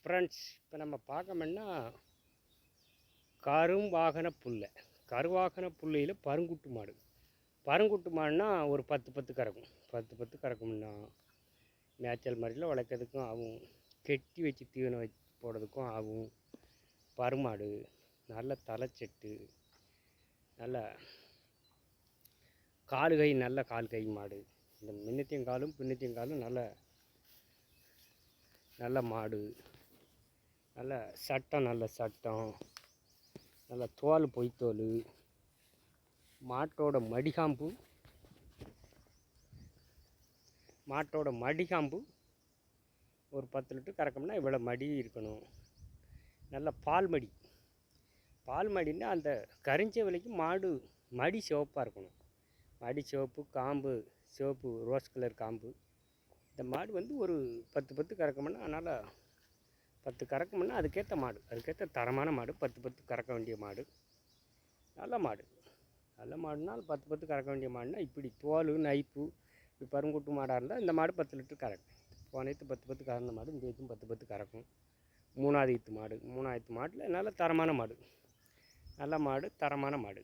Friends, இப்போ நம்ம பார்க்கணும்னா கருவாகன புல்லை. கருவாகன புல்லையில் பருங்குட்டு மாடு. பருங்குட்டு மாடுனா ஒரு 10 கறக்கும். 10 கறக்கும்னா மேய்ச்சல் மாதிரிலாம் வளர்க்குறதுக்கும் ஆகும், கெட்டி வச்சு தீவனம் வச்சு போடுறதுக்கும் ஆகும். பருமாடு நல்ல தலைச்செட்டு, நல்ல காலுகை, நல்ல கால்கை மாடு. இந்த முன்னத்தையும் காலும் பின்னத்தையும் காலும் நல்ல நல்ல மாடு. நல்ல சட்டம், நல்ல சட்டம், நல்ல தோல், பொய்த்தோல். மாட்டோட மடிகாம்பு ஒரு 10 லிட்டர் கறக்கணும்னா இவ்வளோ மடி இருக்கணும். நல்ல பால் மடின்னா அந்த கரிஞ்ச விலைக்கு மாடு மடி சிவப்பாக இருக்கணும். மடி சிவப்பு, காம்பு சிவப்பு, ரோஸ் கலர் காம்பு. இந்த மாடு வந்து ஒரு 10 கறக்கணும்னா, அதனால் 10 கறக்கணும்னா அதுக்கேற்ற மாடு, அதுக்கேற்ற தரமான மாடு. 10 கறக்க வேண்டிய மாடு, நல்ல மாடு. நல்ல மாடுனால் 10 கறக்க வேண்டிய மாடுனா இப்படி தோல் நைப்பு. இப்படி பருங்குட்டு மாடாக இருந்தால் இந்த மாடு 10 லிட்டர் கறக்கும். போனத்து 10 கறந்த மாடு இந்த இதுக்கும் 10 கறக்கும். மூணாவது மாடு மாட்டில் நல்ல தரமான மாடு, நல்ல மாடு, தரமான மாடு.